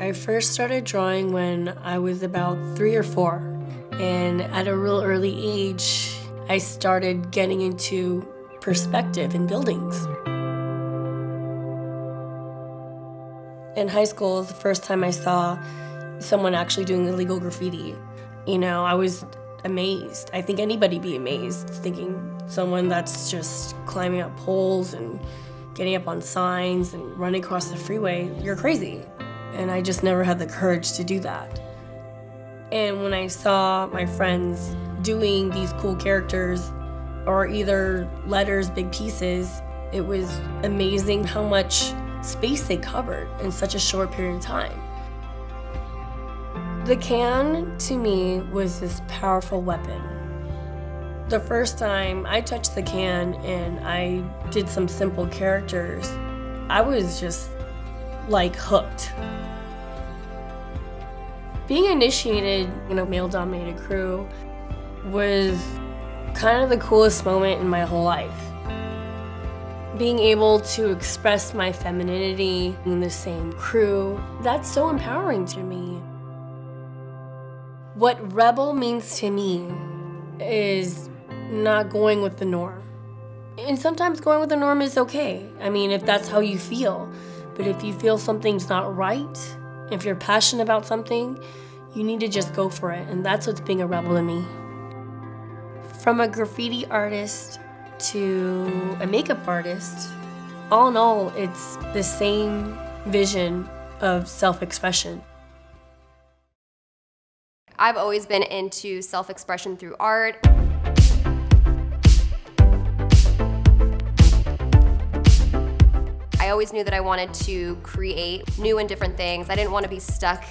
I first started drawing when I was about 3 or 4, and at a real early age, I started getting into perspective in buildings. In high school, the first time I saw someone actually doing illegal graffiti, I was amazed. I think anybody'd be amazed, thinking someone that's just climbing up poles and getting up on signs and running across the freeway, you're crazy. And I just never had the courage to do that. And when I saw my friends doing these cool characters, or either letters, big pieces, it was amazing how much space they covered in such a short period of time. The can, to me, was this powerful weapon. The first time I touched the can and I did some simple characters, I was just like hooked. Being initiated in a male-dominated crew was kind of the coolest moment in my whole life. Being able to express my femininity in the same crew, that's so empowering to me. What rebel means to me is not going with the norm. And sometimes going with the norm is okay. I mean, if that's how you feel. But if you feel something's not right, if you're passionate about something, you need to just go for it. And that's what's being a rebel to me. From a graffiti artist to a makeup artist, all in all, it's the same vision of self-expression. I've always been into self-expression through art. I always knew that I wanted to create new and different things. I didn't want to be stuck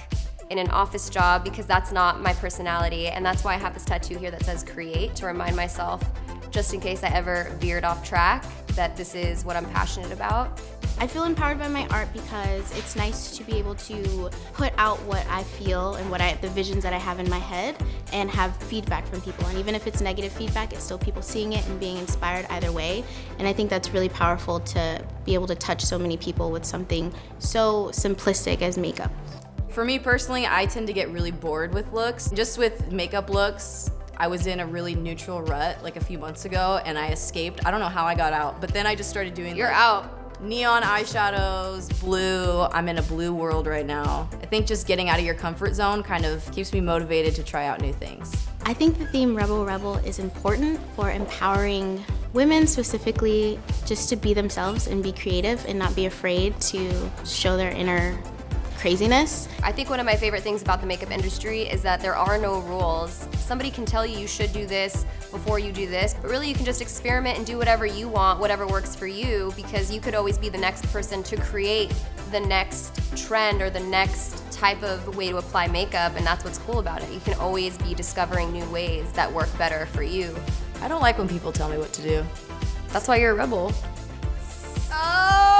in an office job because that's not my personality, and that's why I have this tattoo here that says create, to remind myself, just in case I ever veered off track, that this is what I'm passionate about. I feel empowered by my art because it's nice to be able to put out what I feel and the visions that I have in my head and have feedback from people. And even if it's negative feedback, it's still people seeing it and being inspired either way. And I think that's really powerful to be able to touch so many people with something so simplistic as makeup. For me personally, I tend to get really bored with looks. Just with makeup looks, I was in a really neutral rut like a few months ago and I escaped. I don't know how I got out, but then I just started doing You're out. Neon eyeshadows, blue. I'm in a blue world right now. I think just getting out of your comfort zone kind of keeps me motivated to try out new things. I think the theme Rebel Rebel is important for empowering women specifically just to be themselves and be creative and not be afraid to show their inner craziness. I think one of my favorite things about the makeup industry is that there are no rules. Somebody can tell you should do this before you do this, but really you can just experiment and do whatever you want, whatever works for you, because you could always be the next person to create the next trend or the next type of way to apply makeup, and that's what's cool about it. You can always be discovering new ways that work better for you. I don't like when people tell me what to do. That's why you're a rebel. Oh!